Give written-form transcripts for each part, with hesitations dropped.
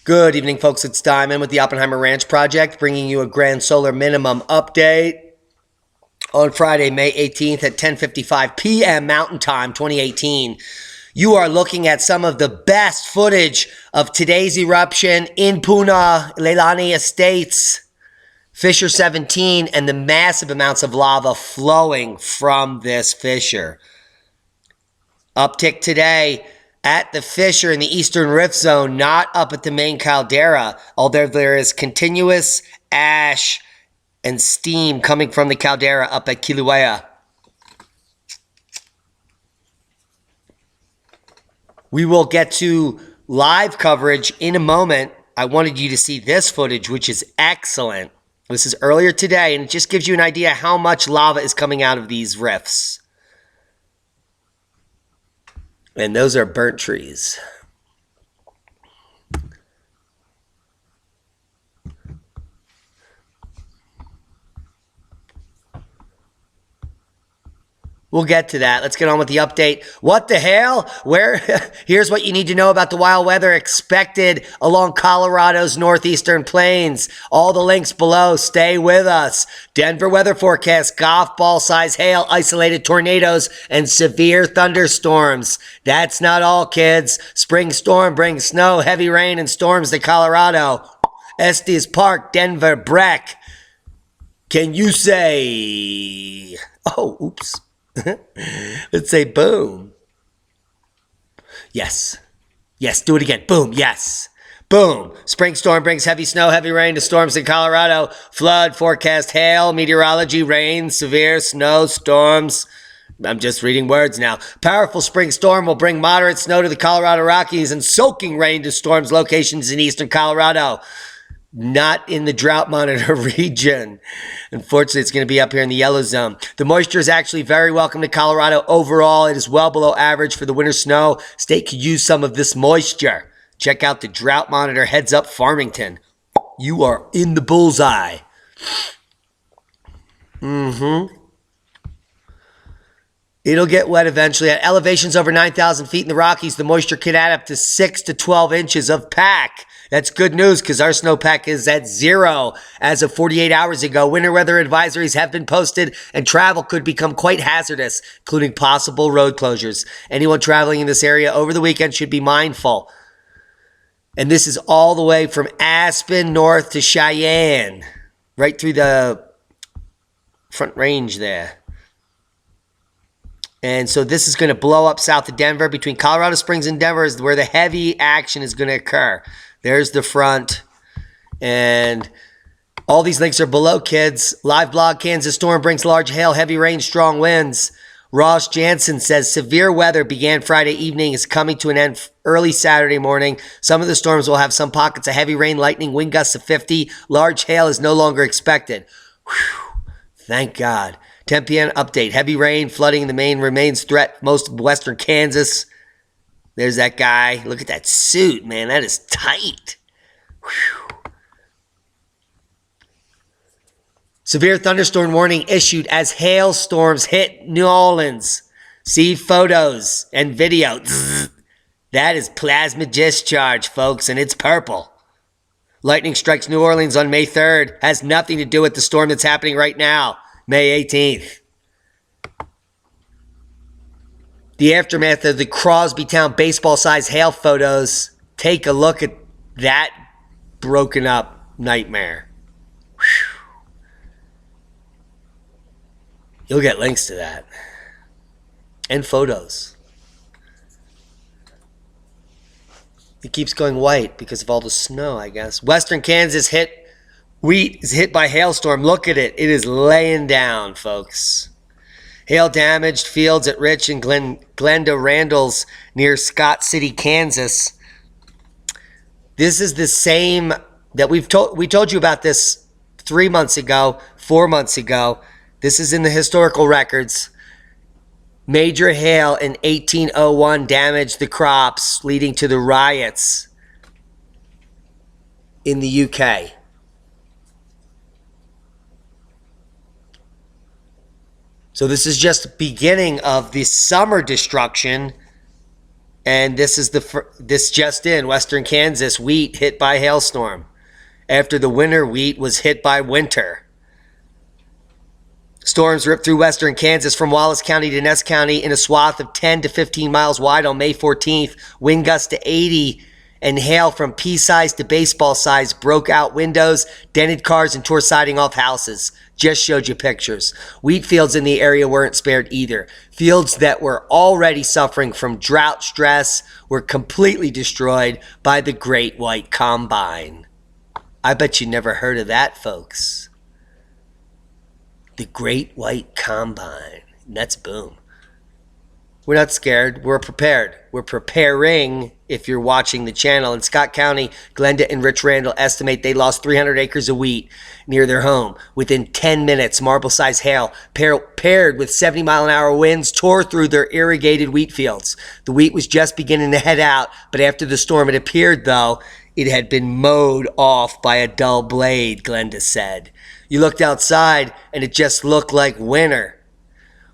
Good evening, folks. It's Diamond with the Oppenheimer Ranch Project, bringing you a Grand Solar Minimum update on Friday, May 18th at 10:55 p.m. Mountain Time, 2018. You are looking at some of the best footage of today's eruption in Puna, Leilani Estates, Fissure 17, and the massive amounts of lava flowing from this fissure. Uptick today at the fissure in the eastern rift zone, not up at the main caldera, although there is continuous ash and steam coming from the caldera up at Kilauea. We will get to live coverage in a moment. I wanted you to see this footage, which is excellent. This is earlier today, and it just gives you an idea how much lava is coming out of these rifts. And those are burnt trees. We'll get to that. Let's get on with the update. What the hell? Here's what you need to know about the wild weather expected along Colorado's northeastern plains. All the links below. Stay with us. Denver weather forecast, golf ball size hail, isolated tornadoes, and severe thunderstorms. That's not all, kids. Spring storm brings snow, heavy rain, and storms to Colorado. Estes Park, Denver, Breck. Can you say... Oh, oops. Let's say boom. Yes. Yes, do it again. Boom. Yes. Boom. Spring storm brings heavy snow, heavy rain to storms in Colorado. Flood forecast, hail, meteorology, rain, severe snow, storms. I'm just reading words now. Powerful spring storm will bring moderate snow to the Colorado Rockies and soaking rain to storms locations in eastern Colorado. Not in the drought monitor region. Unfortunately, it's going to be up here in the yellow zone. The moisture is actually very welcome to Colorado. Overall, it is well below average for the winter snow. State could use some of this moisture. Check out the drought monitor. Heads up, Farmington. You are in the bullseye. It'll get wet eventually. At elevations over 9,000 feet in the Rockies, the moisture can add up to 6 to 12 inches of pack. That's good news because our snowpack is at 0 as of 48 hours ago. Winter weather advisories have been posted and travel could become quite hazardous, including possible road closures. Anyone traveling in this area over the weekend should be mindful. And this is all the way from Aspen north to Cheyenne, right through the Front Range there. And so this is going to blow up south of Denver. Between Colorado Springs and Denver is where the heavy action is going to occur. There's the front. And all these links are below, kids. Live blog, Kansas storm brings large hail, heavy rain, strong winds. Ross Jansen says severe weather began Friday evening, is coming to an end early Saturday morning. Some of the storms will have some pockets of heavy rain, lightning, wind gusts of 50. Large hail is no longer expected. Whew. Thank God. 10 p.m. update. Heavy rain, flooding in the main remains threat most of western Kansas. There's that guy. Look at that suit, man. That is tight. Whew. Severe thunderstorm warning issued as hailstorms hit New Orleans. See photos and video. That is plasma discharge, folks, and it's purple. Lightning strikes New Orleans on May 3rd. Has nothing to do with the storm that's happening right now. May 18th. The aftermath of the Crosbytown baseball-sized hail photos. Take a look at that broken up nightmare. Whew. You'll get links to that. And photos. It keeps going white because of all the snow, I guess. Western Kansas wheat is hit by hailstorm. Look at it. It is laying down, folks. Hail damaged fields at Rich and Glenda Randall's near Scott City, Kansas. This is the same that we told you about this 3 months ago, 4 months ago. This is in the historical records. Major hail in 1801 damaged the crops, leading to the riots in the UK. So this is just the beginning of the summer destruction And this is this just in, western Kansas, wheat hit by hailstorm after the winter wheat was hit by winter. Storms ripped through western Kansas from Wallace County to Ness County in a swath of 10 to 15 miles wide on May 14th. Wind gusts to 80 and hail from pea-size to baseball size broke out windows, dented cars, and tore siding off houses. Just showed you pictures. Wheat fields in the area weren't spared either. Fields that were already suffering from drought stress were completely destroyed by the Great White Combine. I bet you never heard of that, folks. The Great White Combine. And that's boom. We're not scared. We're prepared. We're preparing if you're watching the channel. In Scott County, Glenda and Rich Randall estimate they lost 300 acres of wheat near their home. Within 10 minutes, marble-sized hail paired with 70-mile-an-hour winds tore through their irrigated wheat fields. The wheat was just beginning to head out, but after the storm, it appeared, though, it had been mowed off by a dull blade, Glenda said. You looked outside, and it just looked like winter.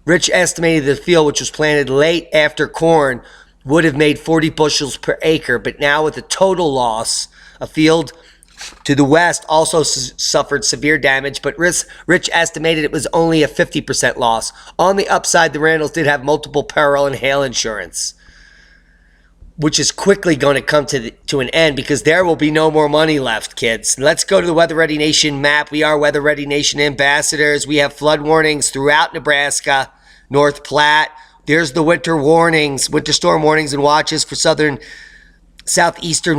Rich estimated the field, which was planted late after corn, would have made 40 bushels per acre, but now with a total loss, a field to the west also suffered severe damage, but Rich estimated it was only a 50% loss. On the upside, the Randalls did have multiple peril and hail insurance, which is quickly going to come to an end because there will be no more money left, kids. Let's go to the Weather Ready Nation map. We are Weather Ready Nation ambassadors. We have flood warnings throughout Nebraska, North Platte. There's the winter warnings, winter storm warnings and watches for southeastern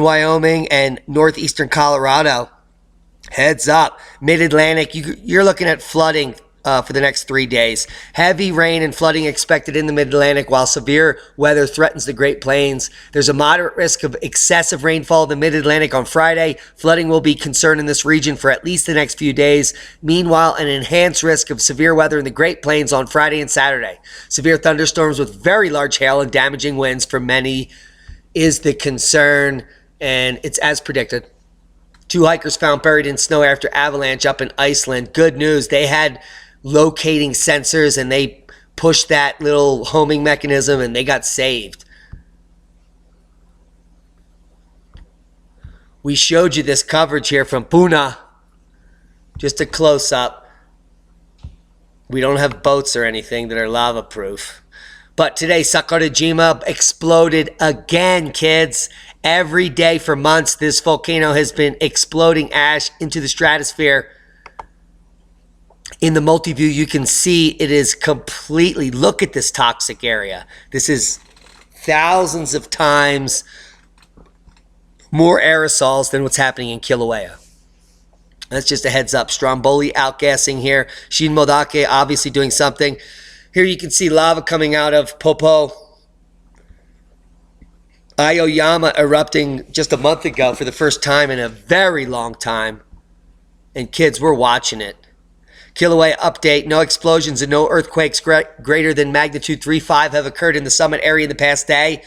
Wyoming and northeastern Colorado. Heads up. Mid-Atlantic, you're looking at flooding for the next 3 days. Heavy rain and flooding expected in the Mid-Atlantic while severe weather threatens the Great Plains. There's a moderate risk of excessive rainfall in the Mid-Atlantic on Friday. Flooding will be concerned in this region for at least the next few days. Meanwhile, an enhanced risk of severe weather in the Great Plains on Friday and Saturday. Severe thunderstorms with very large hail and damaging winds for many is the concern, and it's as predicted. 2 hikers found buried in snow after avalanche up in Iceland. Good news, they had locating sensors and they pushed that little homing mechanism and they got saved. We showed you this coverage here from Puna. Just a close-up. We don't have boats or anything that are lava proof. But today, Sakurajima exploded again, kids. Every day for months, this volcano has been exploding ash into the stratosphere. In the multi-view, you can see it is completely, look at this toxic area. This is thousands of times more aerosols than what's happening in Kilauea. That's just a heads up. Stromboli outgassing here. Shin Modake obviously doing something. Here you can see lava coming out of Popo. Aoyama erupting just a month ago for the first time in a very long time. And kids, we're watching it. Kilauea update, no explosions and no earthquakes greater than magnitude 3.5 have occurred in the summit area in the past day.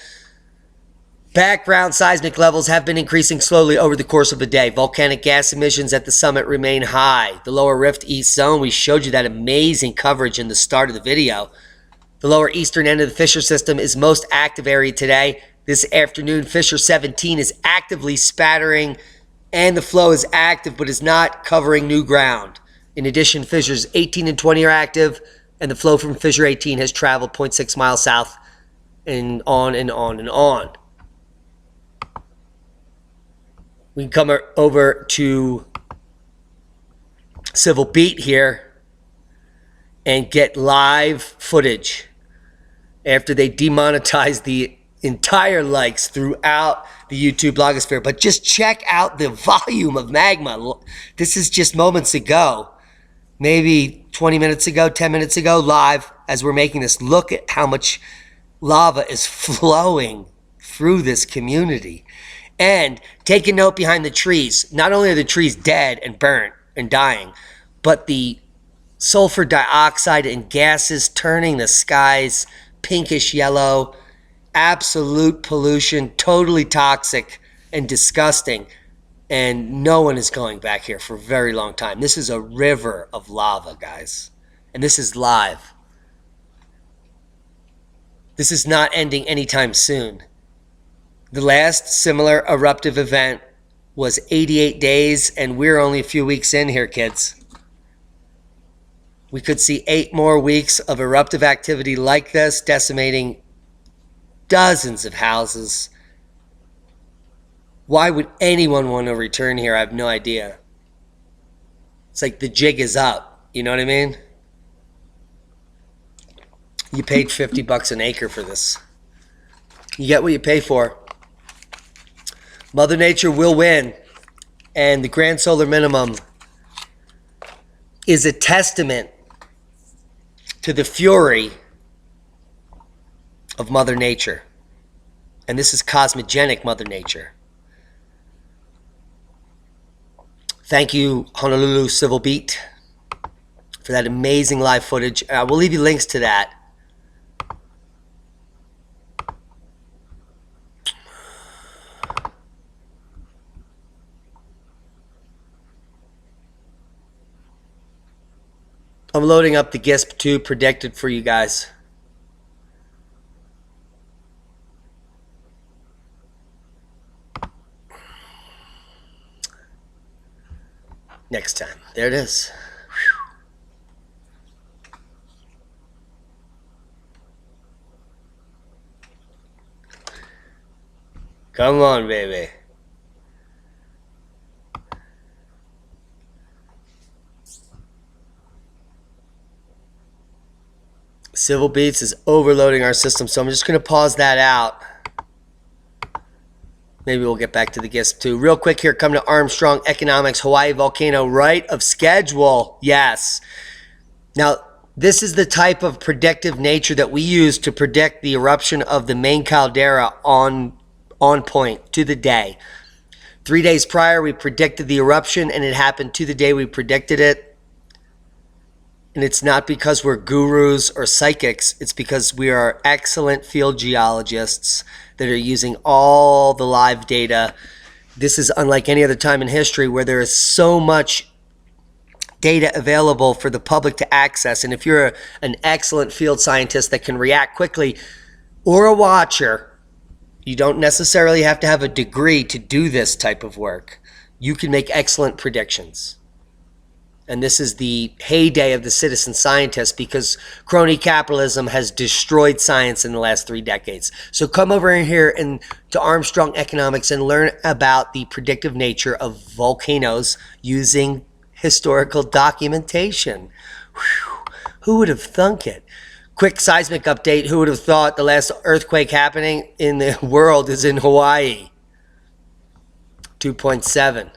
Background seismic levels have been increasing slowly over the course of the day. Volcanic gas emissions at the summit remain high. The lower Rift East zone, we showed you that amazing coverage in the start of the video. The lower eastern end of the fissure system is most active area today. This afternoon, fissure 17 is actively spattering and the flow is active but is not covering new ground. In addition, fissures 18 and 20 are active, and the flow from fissure 18 has traveled 0.6 miles south and on and on and on. We can come over to Civil Beat here and get live footage after they demonetized the entire likes throughout the YouTube blogosphere. But just check out the volume of magma. This is just moments ago. Maybe 20 minutes ago, 10 minutes ago, live as we're making this. Look at how much lava is flowing through this community. And take a note behind the trees. Not only are the trees dead and burnt and dying, but the sulfur dioxide and gases turning the skies pinkish yellow. Absolute pollution, totally toxic and disgusting. And no one is going back here for a very long time. This is a river of lava, guys. And this is live. This is not ending anytime soon. The last similar eruptive event was 88 days, and we're only a few weeks in here, kids. We could see 8 more weeks of eruptive activity like this, decimating dozens of houses. Why would anyone want to return here? I have no idea. It's like the jig is up. You know what I mean? You paid $50 an acre for this. You get what you pay for. Mother Nature will win. And the grand solar minimum is a testament to the fury of Mother Nature. And this is cosmogenic Mother Nature. Thank you, Honolulu Civil Beat, for that amazing live footage. We'll leave you links to that. I'm loading up the GSM 2 predicted for you guys. Next time. There it is. Come on, baby. Civil Beats is overloading our system, so I'm just going to pause that out. Maybe we'll get back to the GSM 2. Real quick here, come to Armstrong Economics, Hawaii volcano, right of schedule. Yes. Now, this is the type of predictive nature that we use to predict the eruption of the main caldera on point, to the day. 3 days prior, we predicted the eruption, and it happened to the day we predicted it. And it's not because we're gurus or psychics. It's because we are excellent field geologists that are using all the live data. This is unlike any other time in history where there is so much data available for the public to access. And if you're an excellent field scientist that can react quickly, or a watcher, you don't necessarily have to have a degree to do this type of work. You can make excellent predictions. And this is the heyday of the citizen scientist because crony capitalism has destroyed science in the last 3 decades. So come over here to Armstrong Economics and learn about the predictive nature of volcanoes using historical documentation. Whew. Who would have thunk it? Quick seismic update. Who would have thought the last earthquake happening in the world is in Hawaii? 2.7.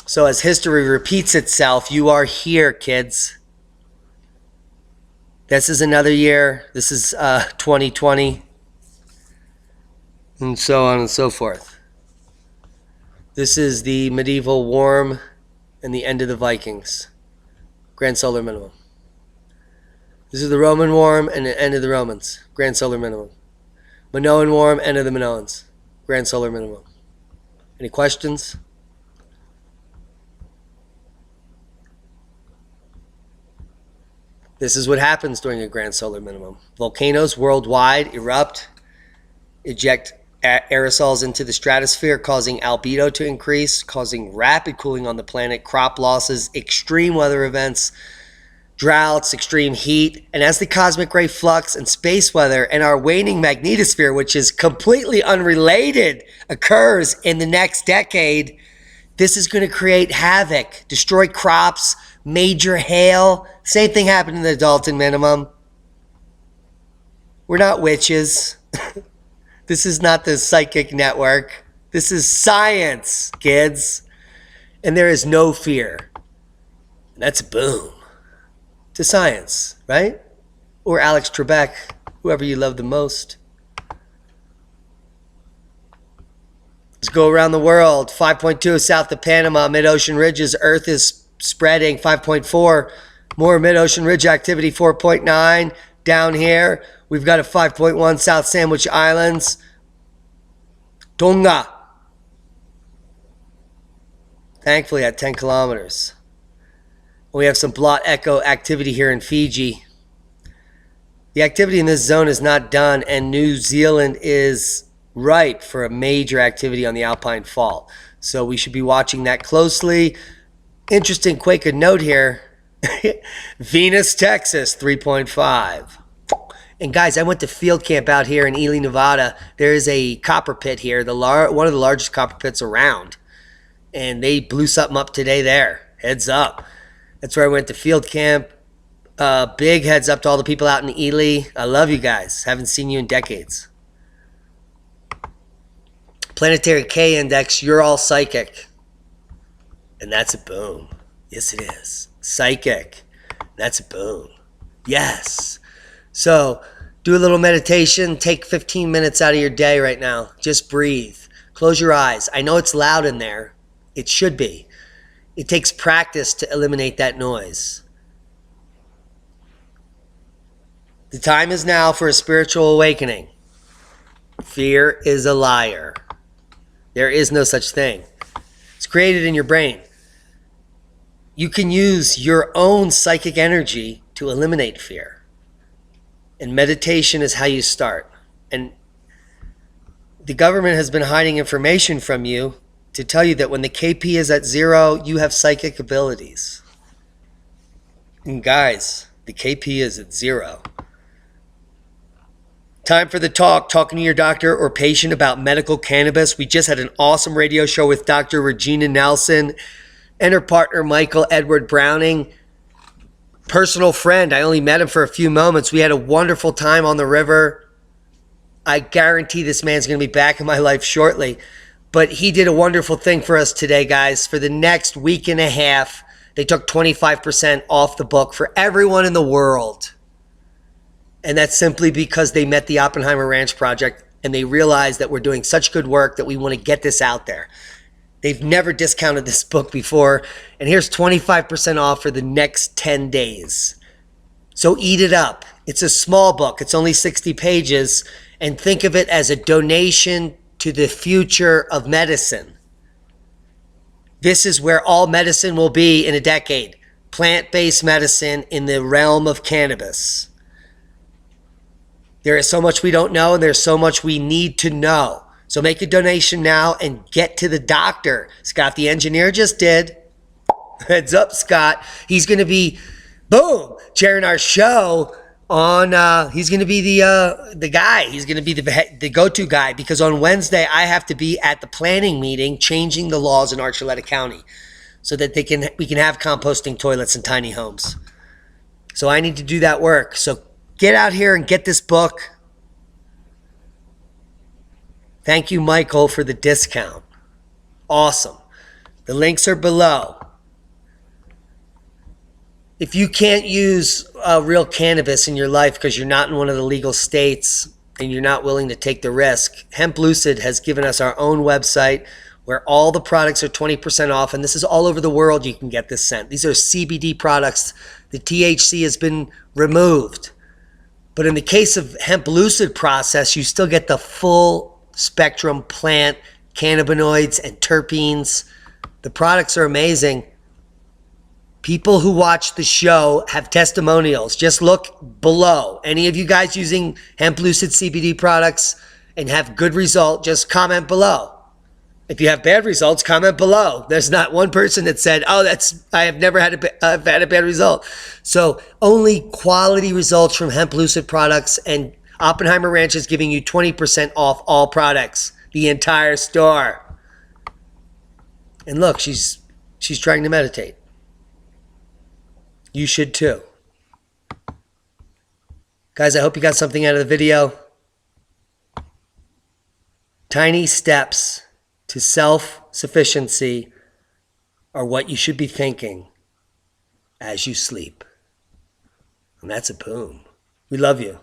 So as history repeats itself, you are here, kids. This is another year. This is 2020. And so on and so forth. This is the medieval warm and the end of the Vikings. Grand solar minimum. This is the Roman warm and the end of the Romans. Grand solar minimum. Minoan warm, end of the Minoans. Grand solar minimum. Any questions? This is what happens during a grand solar minimum. Volcanoes worldwide erupt, eject aerosols into the stratosphere, causing albedo to increase, causing rapid cooling on the planet, crop losses, extreme weather events, droughts, extreme heat. And as the cosmic ray flux and space weather and our waning magnetosphere, which is completely unrelated, occurs in the next decade, this is going to create havoc, destroy crops, major hail. Same thing happened in the Dalton minimum. We're not witches. This is not the psychic network. This is science, kids. And there is no fear. That's boom to science, right? Or Alex Trebek, whoever you love the most. Let's go around the world. 5.2 south of Panama, mid-ocean ridges. Earth is spreading. 5.4, more mid-ocean ridge activity. 4.9 down here. We've got a 5.1 South Sandwich Islands. Tonga. Thankfully at 10 kilometers. We have some blot echo activity here in Fiji. The activity in this zone is not done, and New Zealand is ripe for a major activity on the Alpine Fault. So we should be watching that closely. Interesting quake of note here. Venus, Texas, 3.5. And guys, I went to field camp out here in Ely, Nevada. There is a copper pit here, one of the largest copper pits around. And they blew something up today there. Heads up. That's where I went to field camp. Big heads up to all the people out in Ely. I love you guys. Haven't seen you in decades. Planetary K index, you're all psychic. And that's a boom. Yes, it is. Psychic. That's a boom. Yes. So do a little meditation. Take 15 minutes out of your day right now. Just breathe. Close your eyes. I know it's loud in there. It should be. It takes practice to eliminate that noise. The time is now for a spiritual awakening. Fear is a liar. There is no such thing. It's created in your brain. You can use your own psychic energy to eliminate fear. And meditation is how you start. And the government has been hiding information from you to tell you that when the KP is at 0, you have psychic abilities. And guys, the KP is at 0. Time for the talk, talking to your doctor or patient about medical cannabis. We just had an awesome radio show with Dr. Regina Nelson and her partner, Michael Edward Browning. Personal friend. I only met him for a few moments. We had a wonderful time on the river. I guarantee this man's going to be back in my life shortly. But he did a wonderful thing for us today, guys. For the next week and a half, they took 25% off the book for everyone in the world. And that's simply because they met the Oppenheimer Ranch Project and they realized that we're doing such good work that we want to get this out there. They've never discounted this book before. And here's 25% off for the next 10 days. So eat it up. It's a small book. It's only 60 pages. And think of it as a donation to the future of medicine. This is where all medicine will be in a decade. Plant-based medicine in the realm of cannabis. There is so much we don't know, and there's so much we need to know. So make a donation now and get to the doctor. Scott, the engineer, just did. Heads up, Scott. He's going to be, boom, chairing our show on, he's going to be the guy. He's going to be the go-to guy, because on Wednesday, I have to be at the planning meeting changing the laws in Archuleta County so that we can have composting toilets in tiny homes. So I need to do that work. So get out here and get this book. Thank you, Michael, for the discount. Awesome. The links are below. If you can't use real cannabis in your life because you're not in one of the legal states and you're not willing to take the risk, Hemp Lucid has given us our own website where all the products are 20% off, and this is all over the world you can get this sent. These are CBD products. The THC has been removed. But in the case of Hemp Lucid process, you still get the full spectrum plant, cannabinoids, and terpenes. The products are amazing. People who watch the show have testimonials. Just look below. Any of you guys using Hemp Lucid CBD products and have good result, just comment below. If you have bad results, comment below. There's not one person that said, oh, I have never had a bad result. So only quality results from Hemp Lucid products, and Oppenheimer Ranch is giving you 20% off all products, the entire store. And look, she's trying to meditate. You should too. Guys, I hope you got something out of the video. Tiny steps to self-sufficiency are what you should be thinking as you sleep. And that's a boom. We love you.